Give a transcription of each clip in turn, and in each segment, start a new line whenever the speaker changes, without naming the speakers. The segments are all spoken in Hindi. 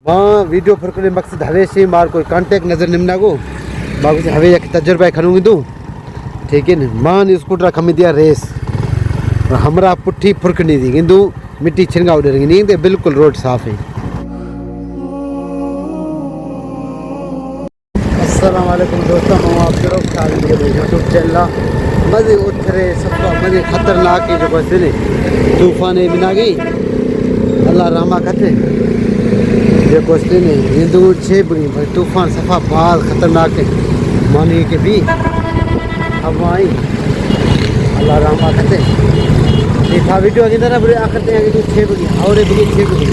वहाँ वीडियो फरकने मकसद हवेशी मार कोई कांटेक्ट नजर निम्ना को बाबू से हवे एक तजुर्बा खनूंगी तू ठीक है न मान स्कूटर खमी दिया रेस हमरा पुट्ठी फुरकनी थी किंतु मिट्टी छिनगा उड़ेंगी नहीं तो बिल्कुल रोड साफ है। अस्सलाम वालेकुम दोस्तों मैं आप यूट्यूब चैनल मज़े उतरे सब मज़े खतरनाक जो बसे ने तूफान बिना गई अल्लाह रहमा खते जो कोस्ते ने हिंदू छे बनी भाई तूफान सफ़ा बाल खतरनाक है मानी के भी हवाई अल्लाह रहमा खते देखा वीडियो की तरह बुरे आखिर ते आगे छे बनी और बनी छे बनी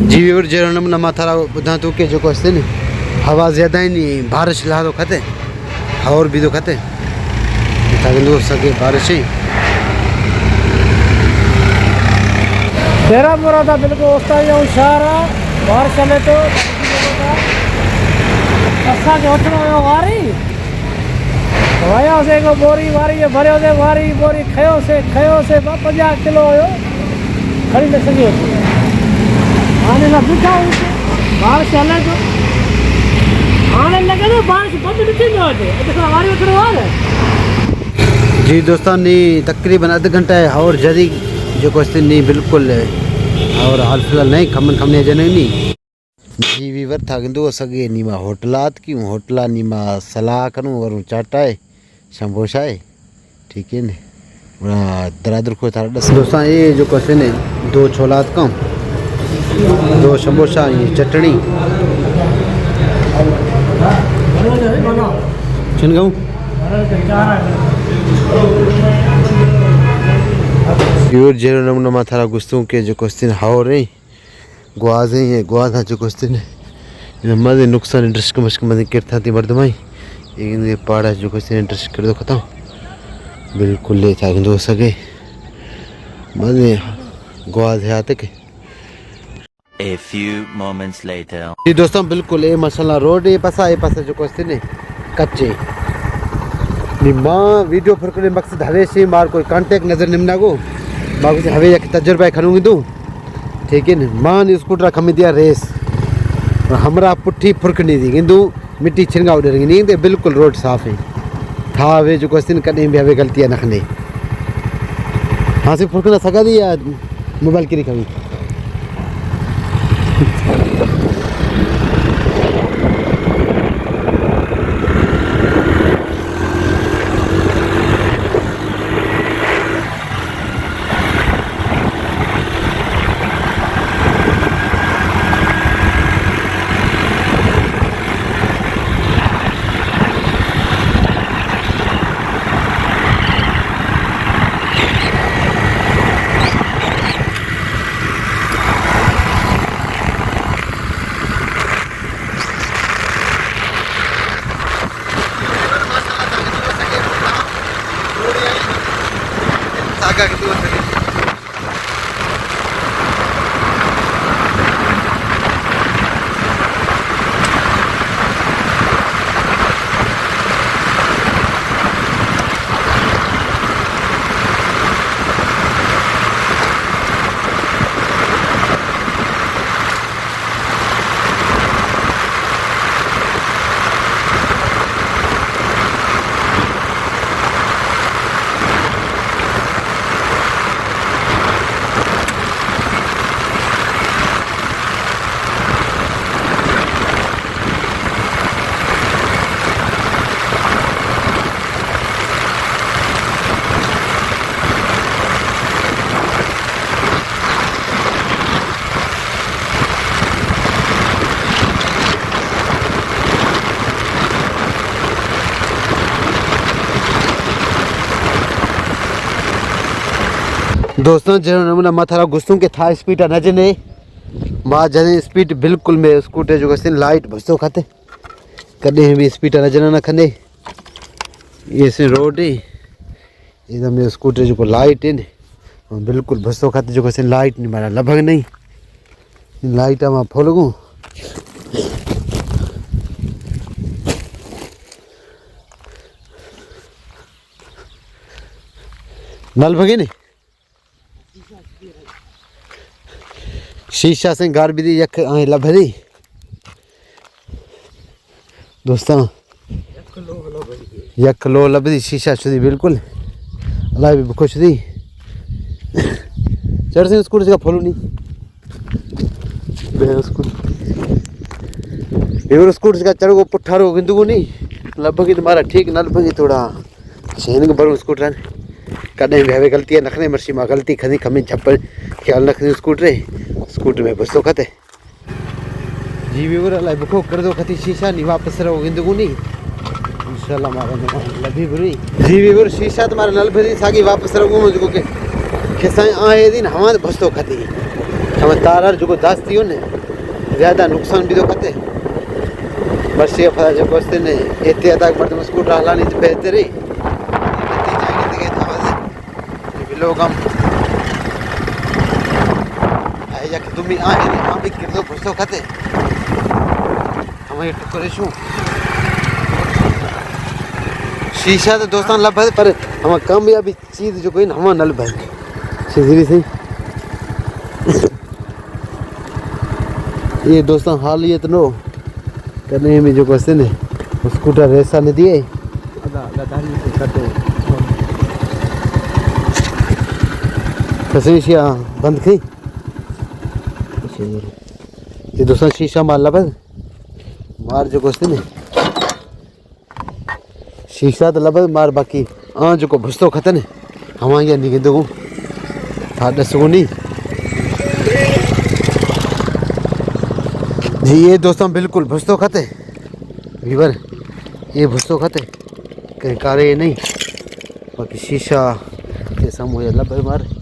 जी और जरनम नमा थारा बुधा तो के जो कोस्ते ने हवा ज़्यादा ही नहीं बारिश ला तो खते और भी तो खते ताकि दूर सके बारिश ही
तेरा मुरा था बिल्कुल उसका ये इशारा बारिश चले तो ऐसा के उठना है वारी वाया से को बोरी वारी ये भरे से वारी बोरी खयो से 50 किलो हो खड़ी न सकी होती आने ना बिठा बारिश चले तो आने लगे तो बारिश बंद नहीं होते देखो वारी उठने वाले
जी दोस्तों नहीं तकरीबन आधा घंटा है और जल्दी जो क्वेश्चन नहीं बिल्कुल है और हाल फिलहाल नहीं खमन खमने जने नहीं जी वीवर था किंतु सगे नीमा होटलात की होटला नीमा सलाह करूँ और चाटाए शंभोशाए ठीक है ना दरादर को था दोस्तों ये जो क्वेश्चन है 2 छोलात कम 2 शंभोशा ये चटनी चुन गऊँ प्योर जेरो नमूना थारा गुस्तों के जो क्वेश्चन हाउ रही गुआज है गुआज जो क्वेश्चन है मज़े नुकसान इंटरेस्ट का मशक मज़े करता थी मर्दमाई ये पाड़ा जो क्वेश्चन इंटरेस्ट कर दो खत्म बिल्कुल ले था दो सके मज़े गुआज है आते के
A few moments later.
जी दोस्तों बिल्कुल ये मसाला रोड ये पासा जो क्वेश्चन है कच्चे निम्मा वीडियो फरकने मकसद हवेशी मार कोई कांटेक्ट नजर निम्ना को बाबू से हवे एक तजुर्बा खनूंगी तू ठीक है न मान स्कूटर खमी दिया रेस हमरा पुट्ठी फुरकनी थी किंतु मिट्टी छिनगा उड़ेंगी नहीं तो बिल्कुल रोड साफ है था वे जो क्वेश्चन कहीं भी हवे गलतियाँ नखने हाँ से फुरकना सका दी या मोबाइल की कभी सागा के दूर से दोस्तों जो नमूना माथारा गुस्सों के था स्पीड न जने माँ जने स्पीड बिल्कुल में स्कूटर जो कहते लाइट भसो खाते कदे भी स्पीड न जना न खने ये से रोड है एकदम स्कूटर जो लाइट है बिल्कुल भसो खाते जो कहते लाइट नहीं मारा लगभग नहीं लाइट हम फॉलो नल भगे नहीं शीशा से गार भी दी यख आए लभरी दोस्तों यख लो लभरी शीशा छुदी बिल्कुल अल्लाह भी खुश दी चढ़ से स्कूटर का फॉलो नहीं स्कूटर स्कूटर का चढ़ को पुठारो गिंदू को नहीं लगभग तुम्हारा ठीक न लगभग थोड़ा छेन के बड़ो स्कूटर कॾहिं भी हवे गलती है नखने मर्शी मां गलती खनी खमी छप्पन ख्याल रखनी स्कूटर में बसो खते जी व्यूअर अल्लाह बुखो कर दो खती शीशा नहीं वापस रहो गिंदू को नहीं इंशाल्लाह मारा लभी बुरी जी व्यूअर शीशा तुम्हारा नल भरी सागी वापस रहो मुझको के खिसाई आए दिन हवा बसतो खती हम तार जो दास्ती हो ने ज्यादा नुकसान भी तो खते बर्षी फला जो कोस्ते ने एते तक मर्द स्कूटर हलानी तो बेहतर है लोग हम आया कि तुम आए नहीं हम भी किलो घुसो खाते हम ये टुकड़े शू शीशा तो दोस्तों लब है पर हम कम या भी चीज जो कोई हम नल भाई सीधी सी ये दोस्तों हाल ये तो करने में जो क्वेश्चन है स्कूटर रेसा ने दिए शीशा बंद की ये दोस्तों शीशा मार लब मार जो क्वेश्चन है शीशा तो लब मार बाकी जो को भुसतो खतन है हम यहाँ नहीं दो नहीं जी ये दोस्तों बिल्कुल भुसतो खते वीवर ये भुसतो खते कहीं कारे नहीं बाकी शीशा के सामने लब मार